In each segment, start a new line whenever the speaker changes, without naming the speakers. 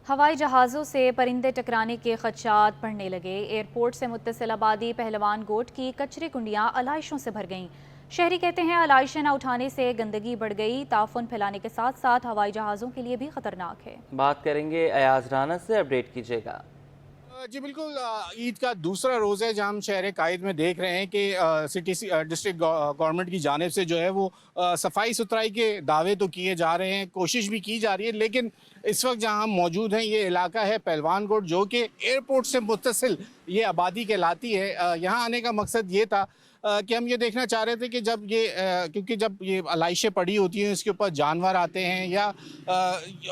हवाई जहाज़ों से परिंदे टकराने के खदशात बढ़ने लगे। एयरपोर्ट से मुत्तसिल आबादी पहलवान गोट की कचरे कुंडियाँ आलाइशों से भर गईं। शहरी कहते हैं आलाइशें न उठाने से गंदगी बढ़ गई। ताफुन फैलाने के साथ साथ हवाई जहाज़ों के लिए भी खतरनाक है।
बात करेंगे अयाज राना से, अपडेट कीजिएगा।
जी बिल्कुल। ईद का दूसरा रोज़ है जहाँ हम शहर कायद में देख रहे हैं कि सिटी डिस्ट्रिक्ट गवर्नमेंट की जानिब से जो है वो सफाई सुथराई के दावे तो किए जा रहे हैं, कोशिश भी की जा रही है, लेकिन इस वक्त जहाँ हम मौजूद हैं ये इलाका है पहलवान कोट, जो कि एयरपोर्ट से मुत्तसिल ये आबादी कहलाती है। यहाँ आने का मकसद ये था कि हम ये देखना चाह रहे थे कि जब ये क्योंकि जब ये आलाइशें पड़ी होती हैं इसके ऊपर जानवर आते हैं या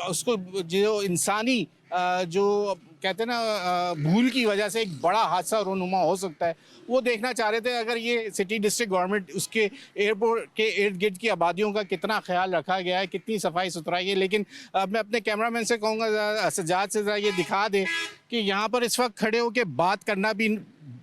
उसको जो इंसानी जो कहते हैं ना भूल की वजह से एक बड़ा हादसा रोनुमा हो सकता है, वो देखना चाह रहे थे। अगर ये सिटी डिस्ट्रिक्ट गवर्नमेंट उसके एयरपोर्ट के इर्द गिर्द की आबादियों का कितना ख्याल रखा गया है, कितनी सफाई सुथराई है। लेकिन मैं अपने कैमरामैन से कहूँगा सजाद से ज़रा ये दिखा दे कि यहाँ पर इस वक्त खड़े होकर बात करना भी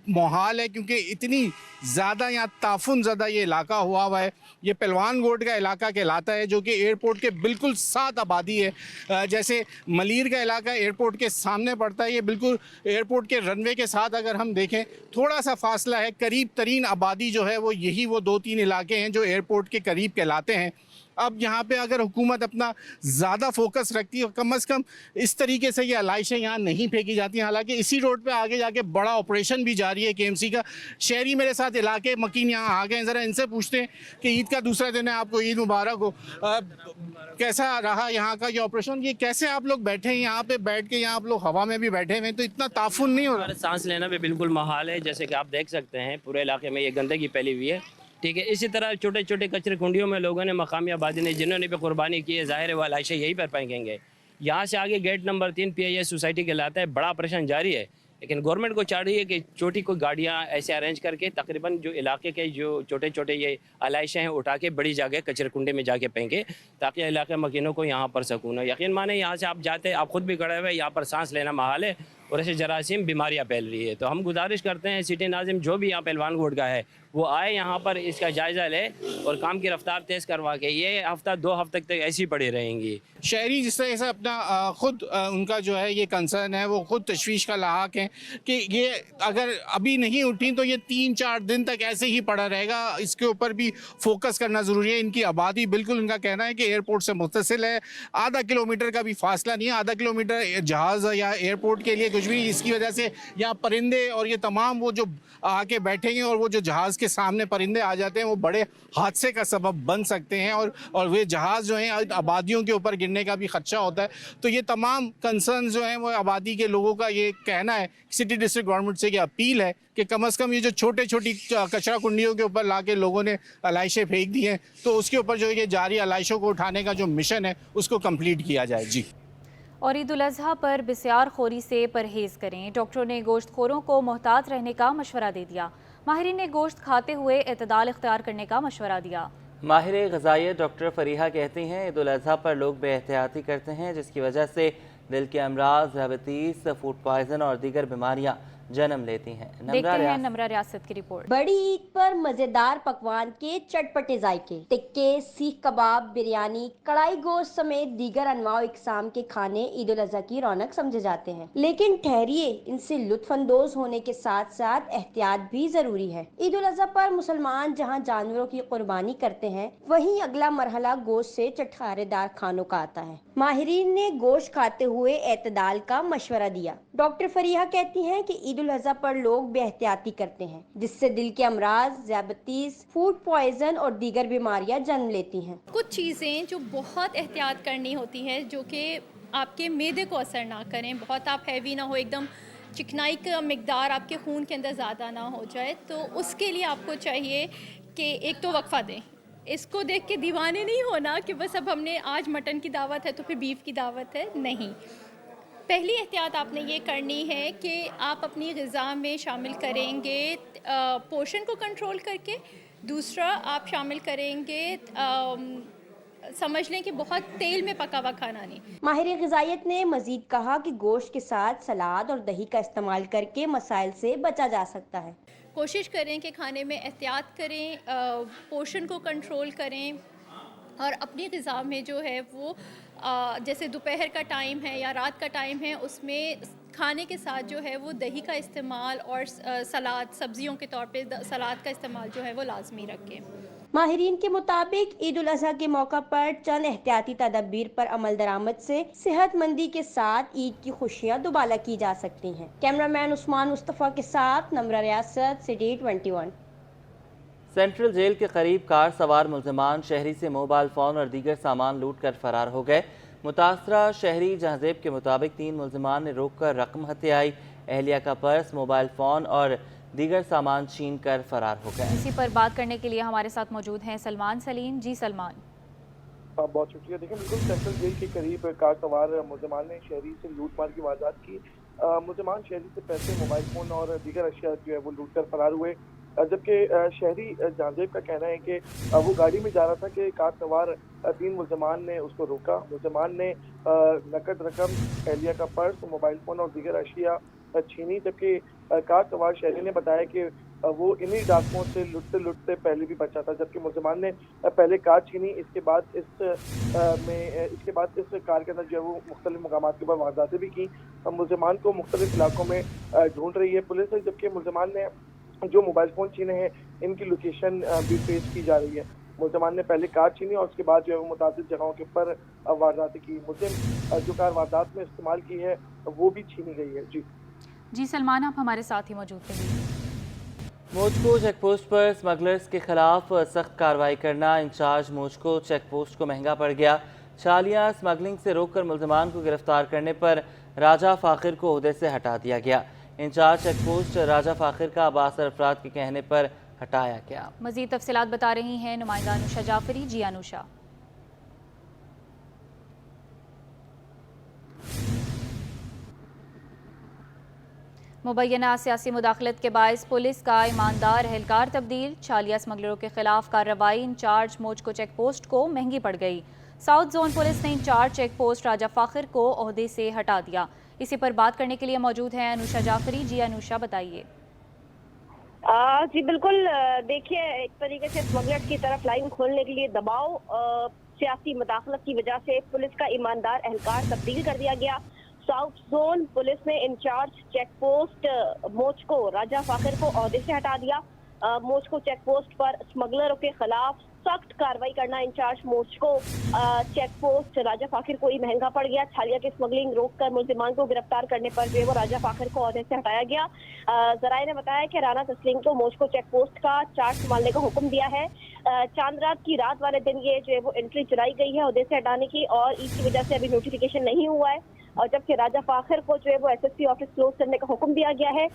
मुहाल है, क्योंकि इतनी ज़्यादा यहाँ ताफुन ज़्यादा ये इलाका हुआ है। ये पहलवान गोट का इलाका कहलाता है, जो कि एयरपोर्ट के बिल्कुल साथ आबादी है। जैसे मलीर का इलाका एयरपोर्ट के सामने पड़ता है, ये बिल्कुल एयरपोर्ट के रनवे के साथ अगर हम देखें थोड़ा सा फासला है। करीब तरीन आबादी जो है वो यही वो 2-3 इलाके हैं जो एयरपोर्ट के करीब कहलाते हैं। अब यहाँ पे अगर हुकूमत अपना ज़्यादा फोकस रखती है, कम से कम इस तरीके से ये आलाइशें यहाँ नहीं फेंकी जाती। हालांकि इसी रोड पे आगे जाके बड़ा ऑपरेशन भी जारी है केएमसी का। शहरी मेरे साथ इलाके मकीन यहाँ आ गए हैं, ज़रा इनसे पूछते हैं कि ईद का दूसरा दिन है, आपको ईद मुबारक हो। कैसा रहा यहाँ का ये ऑपरेशन? ये कैसे आप लोग बैठे हैं यहाँ पे? बैठ के यहाँ आप लोग हवा में भी बैठे हुए हैं तो इतना ताफुन नहीं हो रहा?
सांस लेना भी बिल्कुल महाल है। जैसे कि आप देख सकते हैं पूरे इलाके में ये गंदगी फैली हुई है। ठीक है, इसी तरह छोटे छोटे कचरे कुंडियों में लोगों ने, मकामी आबादी ने, जिन्होंने भी कुर्बानी की है, ज़ाहिर है वो आलाइशें यहीं पर पाएंगे। यहाँ से आगे गेट नंबर 3 PIS सोसाइटी कहलाता है। बड़ा ऑपरेशन जारी है, लेकिन गवर्नमेंट को चाह रही है कि छोटी कोई गाड़ियाँ ऐसे अरेंज करके तकरीबन जो इलाके के जो छोटे छोटे ये आलाइशें हैं उठा के बड़ी जगह कचरे कुंडे में जाके फेंके, ताकि इलाके मकीनों को यहाँ पर सुकून हो। यकीन माने यहाँ से आप जाते, आप खुद भी खड़े हुए, यहाँ पर सांस लेना महाल है और ऐसे जरासीम बीमारियाँ फैल रही है। तो हम गुजारिश करते हैं सिटी नाजिम जो भी यहाँ पहलवान गोट का है वो आए, यहाँ पर इसका जायज़ा ले और काम की रफ्तार तेज़ करवा के। ये हफ्ता 2 हफ्ते तक ऐसी पड़ी रहेंगी।
शहरी जिस तरह से अपना खुद उनका जो है ये कंसर्न है, वो खुद तशवीश का लाहक है कि ये अगर अभी नहीं उठी तो ये 3-4 दिन तक ऐसे ही पड़ा रहेगा। इसके ऊपर भी फोकस करना ज़रूरी है। इनकी आबादी बिल्कुल, इनका कहना है कि एयरपोर्ट से मुत्तसिल है, आधा किलोमीटर का भी फासला नहीं है। आधा किलोमीटर जहाज़ या एयरपोर्ट के लिए कुछ भी, इसकी वजह से यहाँ परिंदे और ये तमाम वो जो आके बैठेंगे और वो जो जहाज़ के सामने परिंदे आ जाते हैं वो बड़े हादसे का सबब बन सकते हैं और वे जहाज़ जो हैं आबादियों के ऊपर गिरने का भी खदशा होता है। तो ये तमाम कंसर्न जो हैं वो आबादी के लोगों का ये कहना है। सिटी डिस्ट्रिक्ट गवर्नमेंट से ये अपील है कि कम से कम ये जो छोटे छोटी कचरा कुंडियों के ऊपर ला के लोगों ने आलाइशें फेंक दी हैं, तो उसके ऊपर जो ये जारी आलाइशों को उठाने का जो मिशन है उसको कंप्लीट किया जाए। जी।
और ईद उल अज़हा पर बिस्यार खोरी से परहेज़ करें। डॉक्टरों ने गोश्त खोरों को मोहतात रहने का मशवरा दे दिया। माहिरीन ने गोश्त खाते हुए एतदाल इख्तियार करने का मशवरा दिया।
माहिर ग़िज़ाइयत डॉक्टर फरीहा कहती हैं ईद उल अज़हा पर लोग बेएहतियाती करते हैं, जिसकी वजह से दिल के अमराज, डायबिटीज़, फूड पॉइज़न और दीगर बीमारियाँ जन्म लेती हैं।
देखते हैं नम्रा रियासत की रिपोर्ट।
बड़ी ईद पर मजेदार पकवान के चटपटे जायके, टिक्के, सीख कबाब, बिरयानी, कढ़ाई गोश्त समेत दीगर अनवाओ इकसाम के खाने ईद उल अज़हा की रौनक समझे जाते हैं। लेकिन ठहरिए, इनसे लुत्फानंदोज होने के साथ साथ एहतियात भी जरूरी है। ईद उल अज़हा पर मुसलमान जहाँ जानवरों की कुर्बानी करते हैं, वहीं अगला मरहला गोश्त से चटखारेदार खानों का आता है। माहिरीन ने गोश्त खाते हुए एतदाल का मशवरा दिया। डॉक्टर फरीहा कहती हैं कि ईद उल अज़हा पर लोग बेहतियाती करते हैं, जिससे दिल के अमराज, डायबिटीज, फूड पॉइजन और दीगर बीमारियां जन्म लेती हैं।
कुछ चीज़ें जो बहुत एहतियात करनी होती है, जो कि आपके मैदे को असर ना करें, बहुत आप हैवी ना हो, एकदम चिकनाई का मिकदार आपके खून के अंदर ज़्यादा ना हो जाए, तो उसके लिए आपको चाहिए कि एक तो वक्फा दें। इसको देख के दीवाने नहीं होना कि बस अब हमने आज मटन की दावत है तो फिर बीफ की दावत है, नहीं। पहली एहतियात आपने ये करनी है कि आप अपनी ग़िज़ा में शामिल करेंगे पोर्शन को कंट्रोल करके। दूसरा, आप शामिल करेंगे समझ लें कि बहुत तेल में पका हुआ खाना नहीं।
माहिर ग़िज़ाइयत ने मजीद कहा कि गोश्त के साथ सलाद और दही का इस्तेमाल करके मसाइल से बचा जा सकता है।
कोशिश करें कि खाने में एहतियात करें, पोर्शन को कंट्रोल करें और अपनी ग़िज़ा में जो है वो जैसे दोपहर का टाइम है या रात का टाइम है, उसमें खाने के साथ जो है वो दही का इस्तेमाल और सलाद, सब्जियों के तौर पे सलाद का इस्तेमाल जो है वो लाजमी रखें।
माहिरीन के मुताबिक ईद उल अजहा के मौका पर चंद एहतियाती तदबीर पर अमल दरामद से सेहतमंदी के साथ ईद की खुशियाँ दुबाला की जा सकती हैं। कैमरामैन उस्मान मुस्तफ़ा के साथ नम्रा रियासत, सिटी 21।
सेंट्रल जेल के करीब कार सवार मुल्ज़िमान शहरी से मोबाइल फ़ोन और दीगर सामान लूट कर फरार हो गए। मुतासरा शहरी जहाज़ेब के मुताबिक 3 मुल्ज़िमान ने रोक कर रकम हत्याई, अहलिया का पर्स, मोबाइल फ़ोन और दीगर सामान छीन कर फरार हो गए।
इसी पर बात करने के लिए हमारे साथ मौजूद हैं सलमान सलीम। जी सलमान।
बहुत शुक्रिया। देखिए, बिल्कुल सेंट्रल जेल के करीब कार सवार मुल्ज़िमान ने शहरी से लूटमार की वारदात की। मुल्ज़िमान शहरी से पैसे, मोबाइल फ़ोन और दीगर अशिया जो है वो लूट कर फरार हुए, जबकि शहरी जहांजेब का कहना है कि वो गाड़ी में जा रहा था कि कार सवार 3 मुल्ज़िमान ने उसको रोका। मुल्ज़िमान ने नकद रकम, अहलिया का पर्स, मोबाइल फ़ोन और दीगर अशिया छीनी, जबकि कार सवार शहरी ने बताया कि वो इन्हीं डाकुओं से लुटते लुटते पहले भी बचा था। जबकि मुल्ज़िमान ने पहले कार छीनी, इसके बाद इस कार के अंदर जो है वो मुख्तलिफ मकामात के ऊपर वारदातें भी की। मुल्ज़िमान को मुख्तलिफ इलाकों में ढूंढ रही है पुलिस, जबकि मुल्ज़िमान ने जो मोबाइल फ़ोन छीने हैं इनकी लोकेशन भी ट्रेस की जा रही है। मुल्ज़िमान ने पहले कार छीनी और उसके बाद जो है वो मुताबिक जगहों के ऊपर वारदातें की। मुल्ज़िम जो कार वारदात में इस्तेमाल की है वो भी छीनी गई है।
जी सलमान, आप हमारे साथ ही मौजूद रहिए।
मोजको चेक पोस्ट पर स्मगलर्स के खिलाफ सख्त कार्रवाई करना इंचार्ज मोजको चेक पोस्ट को महंगा पड़ गया। छालियाँ स्मगलिंग से रोककर मुल्ज़िमान को गिरफ्तार करने पर राजा फ़ाखिर को ओहदे से हटा दिया गया। इंचार्ज चेक पोस्ट राजा फ़ाखिर का अब्बास अरफरात के कहने पर हटाया गया।
मज़ीद तफसीलात बता रही हैं नुमाइंदा अनुषा जाफरी। जी अनुषा। मुबैना सियासी मुदाखलत के बायस पुलिस का ईमानदार एहलकार तब्दील, छालिया स्मगलरों के खिलाफ कार्रवाई इंचार्ज मोजको चेक पोस्ट को महंगी पड़ गई। साउथ जोन पुलिस ने इंचार्ज चेक पोस्ट राजा फ़ाखिर को ओहदे से हटा दिया। इसी पर बात करने के लिए मौजूद हैं अनुषा जाफरी। जी अनुषा, बताइए।
जी बिल्कुल, देखिए, एक तरीके से स्मगलर्स की तरफ लाइन खोलने के लिए दबाव, सियासी मुदाखलत की वजह से पुलिस का ईमानदार एहलकार तब्दील कर दिया गया। साउथ जोन पुलिस ने इंचार्ज चेक पोस्ट मोजको राजा फ़ाखिर को ओहदे से हटा दिया। मोजको चेक पोस्ट पर स्मगलरों के खिलाफ सख्त कार्रवाई करना इंचार्ज मोजको चेक पोस्ट राजा फ़ाखिर को ही महंगा पड़ गया। छालिया की स्मगलिंग रोककर मुल्ज़िमान को गिरफ्तार करने पर जो है वो राजा फ़ाखिर को ओहदे से हटाया गया। ज़राए ने बताया कि राना तस्लीम को मोजको चेक पोस्ट का चार्ज संभालने का हुक्म दिया है। चांद रात की रात वाले दिन ये जो है वो एंट्री चलाई गई है ओहदे से हटाने की, और इसकी वजह से अभी नोटिफिकेशन नहीं हुआ है। और जबकि राजा फ़ाखिर को जो है वो एसएसपी ऑफिस क्लोज करने का हुक्म दिया गया है।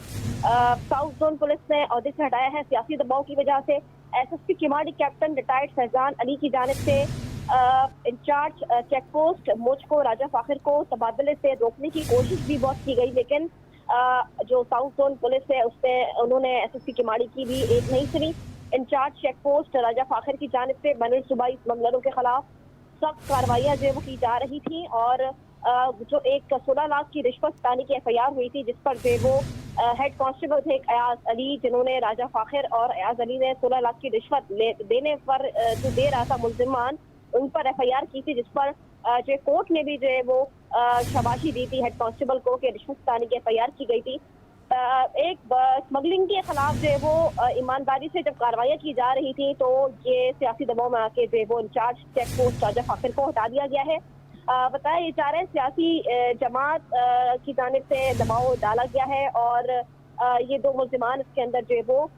साउथ जोन पुलिस ने ओहदे से हटाया है सियासी दबाव की वजह से। SSP Keamari captain retired Faizan Ali की जानिब से इंचार्ज चेक पोस्ट मोजको राजा फ़ाखिर को तबादले से रोकने की कोशिश भी बहुत की गई, लेकिन जो साउथ जोन पुलिस है उन्होंने एसएसपी किमाड़ी की भी एक नहीं सुनी। इंचार्ज चेक पोस्ट राजा फ़ाखिर की जानिब से बैनुल सूबाई स्मगलरों के खिलाफ सख्त कार्रवाइयाँ जो वो की जा रही थी, और जो एक 16 लाख की रिश्वत तानी की एफआईआर हुई थी जिस पर जो वो हेड कांस्टेबल थे अयाज अली, जिन्होंने राजा फ़ाखिर और अयाज अली ने 16 लाख की रिश्वत देने पर जो दे रहा था मुल्ज़िमान, उन पर एफआईआर की थी, जिस पर जो कोर्ट ने भी जो है वो शाबाशी दी थी हेड कांस्टेबल को कि रिश्वत तानी की एफआईआर की गई थी। एक स्मगलिंग के खिलाफ जो है वो ईमानदारी से जब कार्रवाइयाँ की जा रही थी तो ये सियासी दबाव में आके जो है वो इंचार्ज चेक पोस्ट राजा फ़ाखिर को हटा दिया गया है। बताया ये जा रहा है सियासी जमात की जानिब से दबाव डाला गया है, और ये 2 मुल्ज़िमान इसके अंदर जो है वो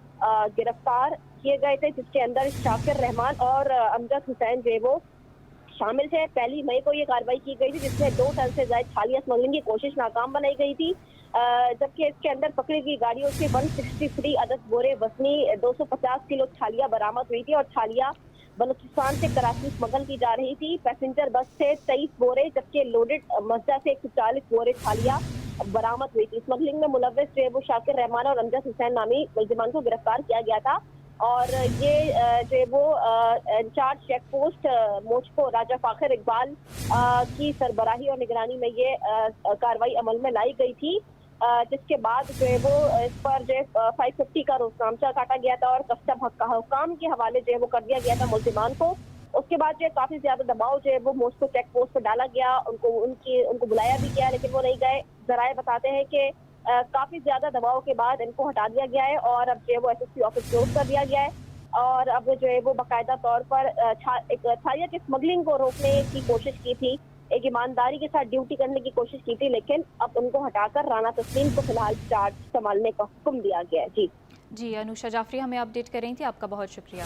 गिरफ्तार किए गए थे, जिसके अंदर शाकिर रहमान और अमजद हुसैन जो है वो शामिल थे। 1 मई को ये कार्रवाई की गई थी, जिसमें 2 टन से ज्यादा छालिया स्मगलिंग की कोशिश नाकाम बनाई गई थी, जबकि इसके अंदर पकड़ी गई गाड़ियों से 163 अदद बोरे वजनी 250 किलो छालिया बरामद हुई थी, और छालिया बलूचिस्तान से कराची स्मगल की जा रही थी। पैसेंजर बस से 23 बोरे, जबकि लोडेड मजदा से 140 बोरे छालिया बरामद हुई थी। स्मगलिंग में मुलव्वस जो है वो शाकिर रहमान और अमजद हुसैन नामी मुल्ज़िमान को गिरफ्तार किया गया था, और ये जो है वो इंचार्ज चेक पोस्ट मोजको राजा फ़ाखिर इकबाल की सरबराही और निगरानी में ये कार्रवाई अमल में लाई गई थी, जिसके बाद जो है वो इस पर जो 550 का रोजनामचा काटा गया था और कस्टम हुकाम के हवाले जो है वो कर दिया गया था मुल्ज़िमान को। اس کے بعد جو ہے کافی زیادہ دباؤ جو ہے وہ ماسکو چیک پوسٹ پر ڈالا گیا، ان کو بلایا بھی گیا لیکن وہ نہیں گئے۔ ذرائع بتاتے ہیں کہ کافی زیادہ دباؤ کے بعد ان کو ہٹا دیا گیا ہے اور اب جو ہے وہ S S P office close کر دیا گیا ہے، اور اب جو ہے وہ باقاعدہ طور پر ایک چھالیہ کی اسمگلنگ کو روکنے کی کوشش کی تھی، ایک ایمانداری کے ساتھ ڈیوٹی کرنے کی کوشش کی تھی، لیکن اب ان کو ہٹا کر رانا تسلیم کو فی الحال چارج سنبھالنے کا حکم دیا گیا ہے۔
جی انوشا جعفری ہمیں اپڈیٹ کر رہی تھی، آپ کا بہت شکریہ۔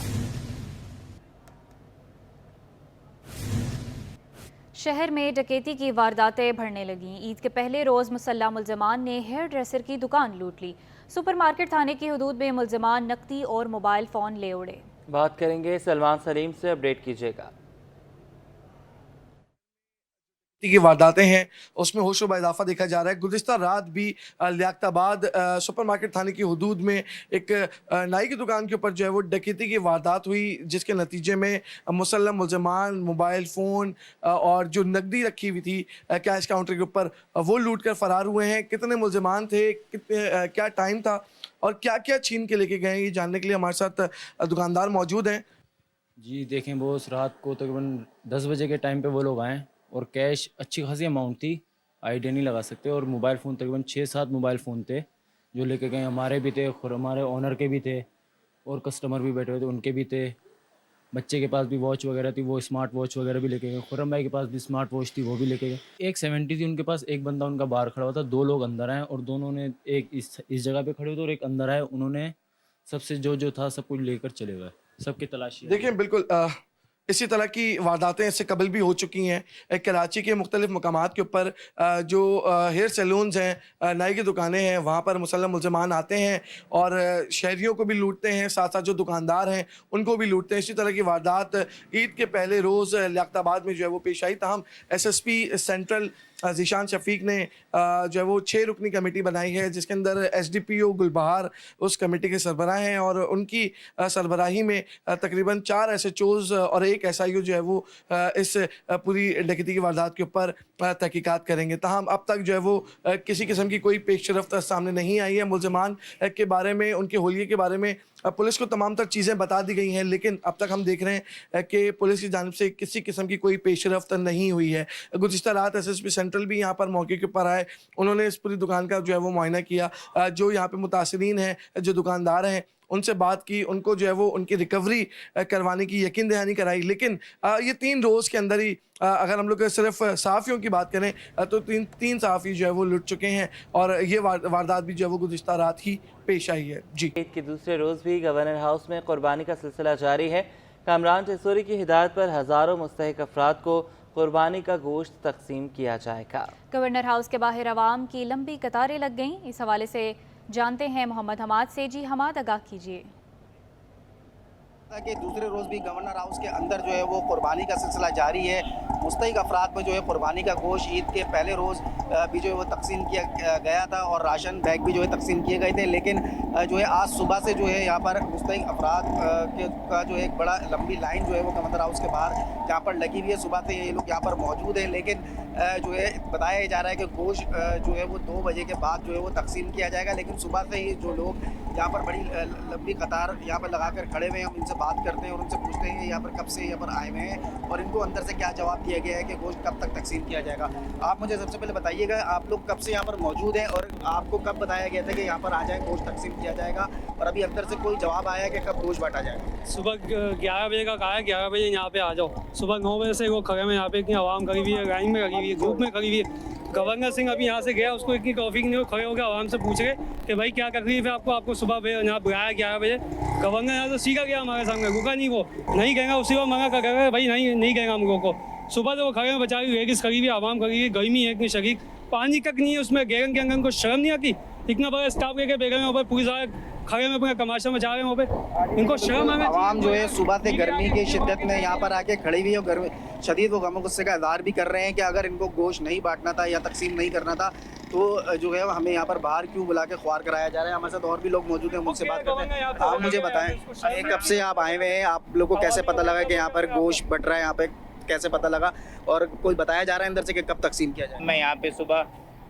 شہر میں ڈکیتی کی وارداتیں بڑھنے لگیں۔ عید کے پہلے روز مسلح ملزمان نے ہیئر ڈریسر کی دکان لوٹ لی۔ سپر مارکیٹ تھانے کی حدود میں ملزمان نقدی اور موبائل فون لے اڑے۔
بات کریں گے سلمان سلیم سے، اپڈیٹ کیجیے گا۔
کی وارداتیں ہیں اس میں ہوش و اضافہ دیکھا جا رہا ہے۔ گزشتہ رات بھی لیاقت آباد سپر مارکیٹ تھانے کی حدود میں ایک نائی کی دکان کے اوپر جو ہے وہ ڈکیتی کی واردات ہوئی، جس کے نتیجے میں مسلح ملزمان موبائل فون اور جو نقدی رکھی ہوئی تھی کیش کاؤنٹر کے اوپر وہ لوٹ کر فرار ہوئے ہیں۔ کتنے ملزمان تھے، کیا ٹائم تھا اور کیا کیا چھین کے لے کے گئے، یہ جاننے کے لیے ہمارے ساتھ دکاندار موجود ہیں۔
جی دیکھیں، وہ رات کو تقریباً 10 بجے کے ٹائم پہ وہ لوگ آئیں اور کیش اچھی خاصی اماؤنٹ تھی، آئیڈیا نہیں لگا سکتے، اور موبائل فون تقریباً 6-7 موبائل فون تھے جو لے کے گئے۔ ہمارے بھی تھے، ہمارے اونر کے بھی تھے، اور کسٹمر بھی بیٹھے ہوئے تھے ان کے بھی تھے۔ بچے کے پاس بھی واچ وغیرہ تھی، وہ اسمارٹ واچ وغیرہ بھی لے کے گئے۔ خرم بھائی کے پاس بھی اسمارٹ واچ تھی، وہ بھی لے کے گئے۔ 170 تھی ان کے پاس، ایک بندہ ان کا باہر کھڑا ہوا تھا، 2 لوگ اندر آئے اور دونوں نے ایک اس جگہ پہ کھڑے ہوئے تھے اور ایک اندر آئے، انہوں نے سب سے جو تھا سب کچھ لے کر چلے گئے، سب کی تلاشی۔
دیکھیں بالکل اسی طرح کی وارداتیں اس سے قبل بھی ہو چکی ہیں۔ کراچی کے مختلف مقامات کے اوپر جو ہیئر سیلونز ہیں، نائی کی دکانیں ہیں، وہاں پر مسلح ملزمان آتے ہیں اور شہریوں کو بھی لوٹتے ہیں، ساتھ ساتھ جو دکاندار ہیں ان کو بھی لوٹتے ہیں۔ اسی طرح کی واردات عید کے پہلے روز لیاقت آباد میں جو ہے وہ پیش آئی، تاہم S S P central Zeeshan Shafiq نے جو ہے وہ 6 رکنی کمیٹی بنائی ہے، جس کے اندر ایس ڈی پی او گلبہار اس کمیٹی کے سربراہ ہیں، اور ان کی سربراہی میں تقریباً 4 ایس ایچ اوز اور ایک ایس آئی او جو ہے وہ اس پوری ڈکیتی کی واردات کے اوپر تحقیقات کریں گے۔ تاہم اب تک جو ہے وہ کسی قسم کی کوئی پیش رفت سامنے نہیں آئی ہے۔ ملزمان کے بارے میں، ان کے حلیے کے بارے میں پولیس کو تمام تر چیزیں بتا دی گئی ہیں، لیکن اب تک ہم دیکھ رہے ہیں کہ پولیس کی جانب سے کسی قسم کی کوئی پیش رفت نہیں ہوئی ہے۔ گزشتہ رات ایس ایس پی سینٹرل بھی یہاں پر موقع کے اوپر آئے، انہوں نے اس پوری دکان کا جو ہے وہ معائنہ کیا، جو یہاں پہ متاثرین ہیں، جو دکاندار ہیں ان سے بات کی، ان کو جو ہے وہ ان کی ریکوری کروانے کی یقین دہانی کرائی۔ لیکن یہ 3 روز کے اندر ہی اگر ہم لوگ صرف صحافیوں کی بات کریں تو تین صحافی جو ہے وہ لٹ چکے ہیں، اور یہ واردات بھی جو ہے وہ گزشتہ رات ہی پیش آئی ہے۔ جی،
عید کے دوسرے روز بھی گورنر ہاؤس میں قربانی کا سلسلہ جاری ہے۔ کامران ٹیسوری کی ہدایت پر ہزاروں مستحق افراد کو قربانی کا گوشت تقسیم کیا جائے گا۔
گورنر ہاؤس کے باہر عوام کی لمبی قطاریں لگ گئیں۔ اس حوالے سے جانتے ہیں محمد حماد سے۔ جی حماد، آگاہ کیجیے۔
کہ دوسرے روز بھی گورنر ہاؤس کے اندر جو ہے وہ قربانی کا سلسلہ جاری ہے۔ مستحق افراد میں جو ہے قربانی کا گوشت عید کے پہلے روز بھی جو ہے وہ تقسیم کیا گیا تھا، اور راشن بیگ بھی جو ہے تقسیم کیے گئے تھے، لیکن جو ہے آج صبح سے جو ہے یہاں پر مستحق افراد کا جو ہے ایک بڑا لمبی لائن جو ہے وہ گورنر ہاؤس کے باہر یہاں پر لگی ہوئی ہے۔ صبح سے یہ لوگ یہاں پر موجود ہیں، لیکن جو ہے بتایا جا رہا ہے کہ گوشت جو ہے وہ 2 بجے کے بعد جو ہے وہ تقسیم کیا جائے گا، لیکن صبح سے ہی جو لوگ یہاں پر بڑی لمبی قطار یہاں پر لگا کر کھڑے ہوئے ہیں، ہم ان سے بات کرتے ہیں اور ان سے پوچھتے ہیں کہ یہاں پر کب سے یہاں پر آئے ہوئے ہیں اور ان کو اندر سے کیا جواب دیا گیا ہے کہ گوشت کب تک تقسیم کیا جائے گا۔ آپ مجھے سب سے پہلے بتائیے گا، آپ لوگ کب سے یہاں پر موجود ہیں اور آپ کو کب بتایا گیا تھا کہ یہاں پر آ جائیں گوشت تقسیم کیا جائے گا، اور ابھی اندر سے کوئی جواب آیا ہے کہ کب گوشت بانٹا جائے گا؟
صبح 11 بجے کا کہا ہے، 11 بجے یہاں پہ آ جاؤ۔ صبح 9 بجے سے وہ کھڑے میں یہاں پہ، اتنی عوام کھڑی ہوئی ہے، لائن میں لگی ہوئی ہے، گروپ میں کھڑی ہوئی ہے۔ گورنر سنگھ ابھی یہاں سے گیا، اس کو اتنی ٹرافک نہیں، کھڑے ہو کے عوام سے پوچھ رہے کہ بھائی کیا تکلیف ہے آپ کو صبح یہاں بلایا 11 بجے۔ گورنر یہاں سے سیکھا گیا ہمارے سامنے، رکا نہیں، وہ نہیں کہیں گا، اسی کو منگا کر گئے بھائی نہیں کہیں گا ہم لوگوں کو۔ صبح سے وہ کھڑے میں بچا رہی لیڈیز کھڑی ہوئی، عوام کھڑی ہوئی، گرمی ہے اتنی شدید، پانی تک نہیں ہے اس میں، گیرن کے اندر کو شرم نہیں آتی؟ اتنا بڑا اسٹاف لے کے بیگم میں اوپر پولیس والے کھڑے میں اپنا تماشا مچا رہے ہیں وہاں پہ، ان کو شرم آنا چاہیے۔
عوام جو ہے صبح سے گرمی کی شدت میں یہاں پر آ کے کھڑی ہوئی ہے، اور گرمی شدید وہ غم و غصے کا اظہار بھی کر رہے ہیں کہ اگر ان کو گوشت نہیں بانٹنا تھا یا تقسیم نہیں کرنا تھا تو جو ہے ہمیں یہاں پر باہر کیوں بلا کے خوار کرایا جا رہا ہے۔ ہمارے ساتھ اور بھی لوگ موجود ہیں، ان سے بات کرتے ہیں۔ آپ مجھے بتائیں کب سے آپ آئے ہوئے ہیں، آپ لوگ کو کیسے پتہ لگا کہ یہاں پر گوشت بٹ رہا ہے، یہاں پہ کیسے پتہ لگا، اور کوئی بتایا جا رہا ہے اندر سے کہ کب تقسیم کیا جائے؟
میں یہاں پہ صبح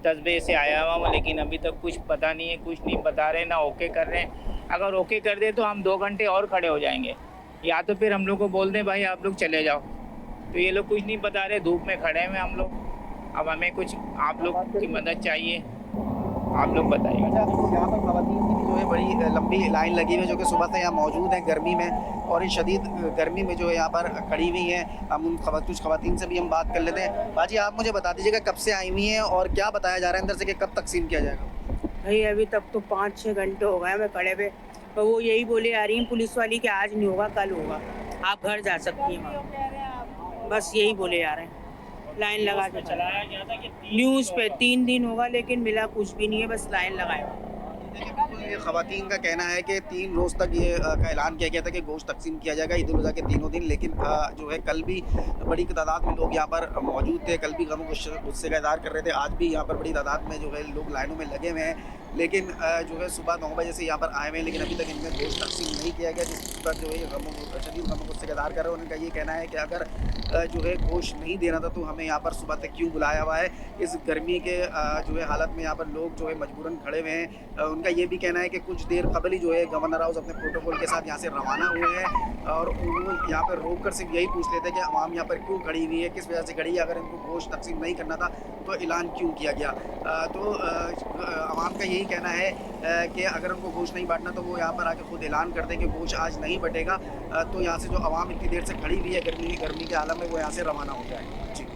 10 بجے سے آیا ہوا ہوں، لیکن ابھی تک کچھ پتہ نہیں ہے، کچھ نہیں بتا رہے، نہ اوکے کر رہے ہیں۔ اگر اوکے کر دے تو ہم 2 گھنٹے اور کھڑے ہو جائیں گے या तो फिर हम लोग को बोल दें भाई आप लोग चले जाओ, तो ये लोग कुछ नहीं बता रहे, धूप में खड़े हैं हम लोग। अब हमें कुछ आप लोग की मदद चाहिए, आप लोग बताइए।
यहाँ पर खवातीन की भी जो है बड़ी लंबी लाइन लगी हुई है जो कि सुबह से यहाँ मौजूद है गर्मी में, और इस शदीद गर्मी में जो है यहाँ पर खड़ी हुई हैं। हम उन कुछ खवातीन से भी हम बात कर लेते हैं। बाजी आप मुझे बता दीजिएगा कब से आई हुई हैं और क्या बताया जा रहा है अंदर से कि कब तकसीम किया जाएगा?
भाई अभी तक तो 5-6 घंटे हो गए मैं खड़े पे, और वो यही बोले आ रही हैं पुलिस वाली कि आज नहीं होगा कल होगा, आप घर जा सकती हैं, बस यही बोले जा रहे हैं। लाइन लगा के चलाया गया था कि न्यूज़ पे 3 दिन होगा लेकिन मिला कुछ भी नहीं है, बस लाइन लगाए।
ये खवातीन का कहना है कि 3 रोज़ तक ये का ऐलान किया गया था कि गोश्त तकसीम किया जाएगा ईद उल अज़हा के तीनों दिन, लेकिन जो है कल भी बड़ी तादाद में लोग यहाँ पर मौजूद थे, कल भी गम गुस्से का इज़हार कर रहे थे, आज भी यहाँ पर बड़ी तादाद में जो है लोग लाइनों में लगे हुए हैं, लेकिन जो है सुबह 9 बजे से यहाँ पर आए हुए हैं, लेकिन अभी तक इनमें गोश्त तकसीम नहीं किया गया, जिस पर जो है शदीद गम गुस्से का इज़हार कर रहे हैं। उनका ये कहना है कि अगर जो है गोश्त नहीं देना था तो हमें यहाँ पर सुबह तक क्यों बुलाया हुआ है, इस गर्मी के जो है हालत में यहाँ पर लोग जो है मजबूरन खड़े हुए हैं। उनका ये भी कहना है कि कुछ देर कबल ही जो है गवर्नर हाउस अपने प्रोटोकॉल के साथ यहाँ से रवाना हुए हैं, और वो यहाँ पर रोक कर सिर्फ यही पूछ लेते हैं कि आवाम यहाँ पर क्यों खड़ी हुई है, किस वजह से खड़ी है, अगर इनको गोश्त तकसीम नहीं करना था तो ऐलान क्यों किया गया। तो आवाम का यही कहना है कि अगर उनको गोश्त नहीं बांटना तो वो यहाँ पर आके खुद ऐलान कर दें कि गोश्त आज नहीं बटेगा, तो यहाँ से जो आवाम इतनी देर से खड़ी हुई है गर्मी के आलम में वो यहाँ से रवाना हो जाए। जी।